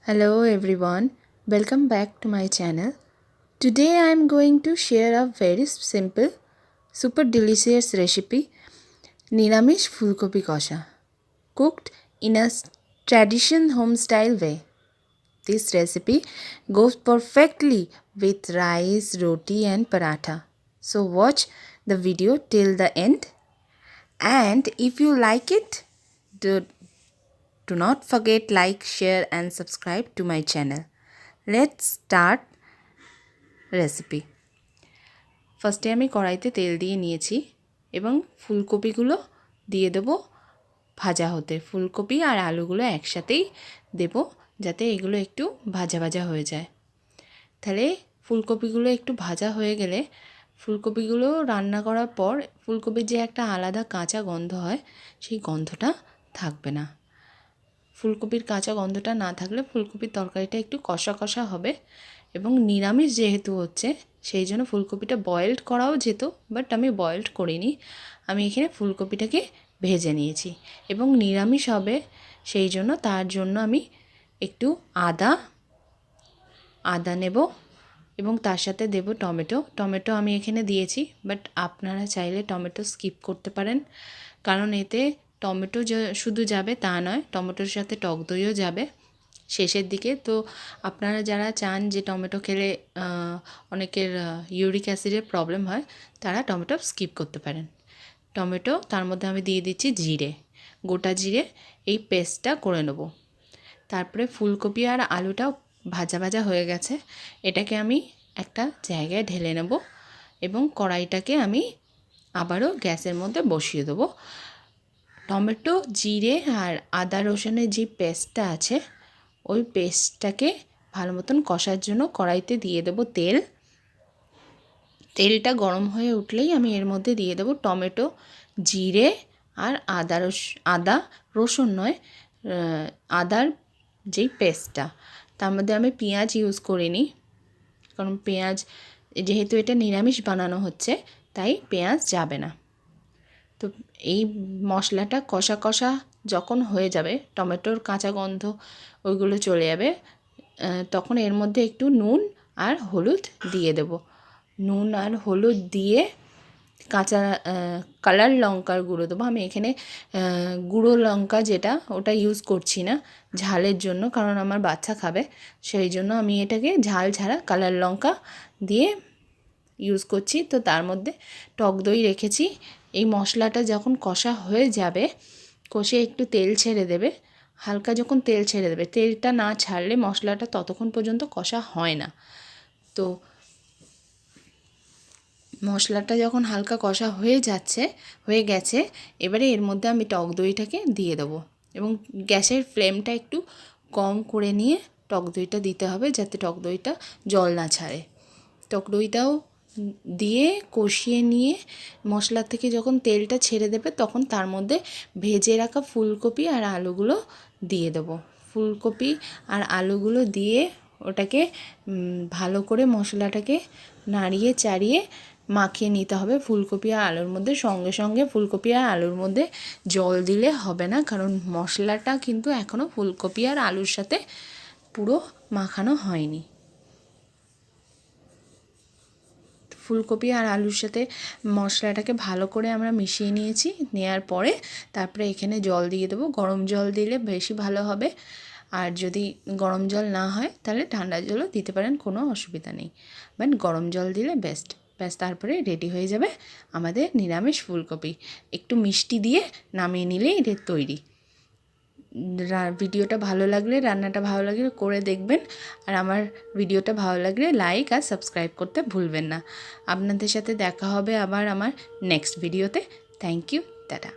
Hello everyone, welcome back to my channel. Today I am going to share a very simple, super delicious recipe, Niramish Fulkopi Kosha, cooked in a traditional home style way. This recipe goes perfectly with rice, roti and paratha. So watch the video till the end, and if you like it, do not forget like, share and subscribe to my channel. Let's start recipe. ফার্স্টে আমি কড়াইতে তেল দিয়ে নিয়েছি এবং ফুলকপিগুলো দিয়ে দেব ভাজা হতে। ফুলকপি আর আলুগুলো একসাথেই দেব যাতে এগুলো একটু ভাজা ভাজা হয়ে যায়। তাহলে ফুলকপিগুলো একটু ভাজা হয়ে গেলে ফুলকপিগুলো রান্না করার পর ফুলকপির যে একটা আলাদা কাঁচা গন্ধ হয় সেই গন্ধটা থাকবে না। ফুলকপির কাঁচা গন্ধটা না থাকলে ফুলকপির তরকারিটা একটু কষা কষা হবে এবং নিরামিষ যেহেতু হচ্ছে সেই জন্য ফুলকপিটা বয়েলড করাও যেত, বাট আমি বয়েলড করিনি। আমি এখানে ফুলকপিটাকে ভেজে নিয়েছি এবং নিরামিষ হবে সেই জন্য তার জন্য আমি একটু আদা নেব এবং তার সাথে দেব টমেটো আমি এখানে দিয়েছি, বাট আপনারা চাইলে টমেটো স্কিপ করতে পারেন, কারণ এতে টমেটো শুধু যাবে তা নয়, টমেটোর সাথে টক দইও যাবে শেষের দিকে। তো আপনারা যারা চান যে টমেটো খেলে অনেকের ইউরিক অ্যাসিডের প্রবলেম হয় তারা টমেটো স্কিপ করতে পারেন। টমেটো তার মধ্যে আমি দিয়ে দিচ্ছি জিরে, গোটা জিরে, এই পেস্টটা করে নেব। তারপরে ফুলকপি আর আলুটাও ভাজা ভাজা হয়ে গেছে, এটাকে আমি একটা জায়গায় ঢেলে নেব এবং কড়াইটাকে আমি আবারও গ্যাসের মধ্যে বসিয়ে দেবো। টমেটো, জিরে আর আদা রসুনের যে পেস্টটা আছে ওই পেস্টটাকে ভালো মতন কষার জন্য কড়াইতে দিয়ে দেবো তেল। তেলটা গরম হয়ে উঠলেই আমি এর মধ্যে দিয়ে দেবো টমেটো, জিরে আর আদা রসুন নয়, আদার যেই পেস্টটা, তার মধ্যে আমি পেঁয়াজ ইউজ করিনি, কারণ পেঁয়াজ যেহেতু এটা নিরামিষ বানানো হচ্ছে তাই পেঁয়াজ যাবে না। তো এই মশলাটা কষা কষা যখন হয়ে যাবে, টমেটোর কাঁচা গন্ধ ওইগুলো চলে যাবে, তখন এর মধ্যে একটু নুন আর হলুদ দিয়ে দেব। নুন আর হলুদ দিয়ে কাঁচা কালার লঙ্কার গুঁড়ো দেবো। আমি এখানে গুঁড়ো লঙ্কা যেটা ওটা ইউজ করছি না ঝালের জন্য, কারণ আমার বাচ্চা খাবে, সেই জন্য আমি এটাকে ঝাল ছাড়া কালার লঙ্কা দিয়ে ইউজ করছি। তো তার মধ্যে টক দই রেখেছি। এই মশলাটা যখন কষা হয়ে যাবে, কষে একটু তেল ছেড়ে দেবে, হালকা যখন তেল ছেড়ে দেবে, তেলটা না ছাড়লে মশলাটা ততক্ষণ পর্যন্ত কষা হয় না। তো মশলাটা যখন হালকা কষা হয়ে গেছে, এবারে এর মধ্যে আমি টক দইটাকে দিয়ে দেবো এবং গ্যাসের ফ্লেমটা একটু কম করে নিয়ে টক দইটা দিতে হবে যাতে টক দইটা জল না ছাড়ে। টক দইটাও দিয়ে কষিয়ে নিয়ে মশলা থেকে যখন তেলটা ছেড়ে দেবে তখন তার মধ্যে ভেজে রাখা ফুলকপি আর আলুগুলো দিয়ে দেবো। ফুলকপি আর আলুগুলো দিয়ে ওটাকে ভালো করে মশলাটাকে নাড়িয়ে চাড়িয়ে মাখিয়ে নিতে হবে ফুলকপি আর আলুর মধ্যে। সঙ্গে সঙ্গে ফুলকপি আর আলুর মধ্যে জল দিলে হবে না, কারণ মশলাটা কিন্তু এখনও ফুলকপি আর আলুর সাথে পুরো মাখানো হয়নি। ফুলকপি আর আলুর সাথে মশলাটাকে ভালো করে আমরা মিশিয়ে নিয়েছি, নেওয়ার পরে তারপরে এখানে জল দিয়ে দেবো। গরম জল দিলে বেশি ভালো হবে, আর যদি গরম জল না হয় তাহলে ঠান্ডা জলও দিতে পারেন, কোনো অসুবিধা নেই, বাট গরম জল দিলে বেস্ট। ব্যাস, তারপরে রেডি হয়ে যাবে আমাদের নিরামিষ ফুলকপি। একটু মিষ্টি দিয়ে নামিয়ে নিলেই এটা তৈরি। ভিডিওটা ভালো লাগলে, রান্নাটা ভালো লাগলে করে দেখবেন, আর আমার ভিডিওটা ভালো লাগলে লাইক আর সাবস্ক্রাইব করতে ভুলবেন না। আপনাদের সাথে দেখা হবে আবার আমার নেক্সট ভিডিওতে। Thank you, tata.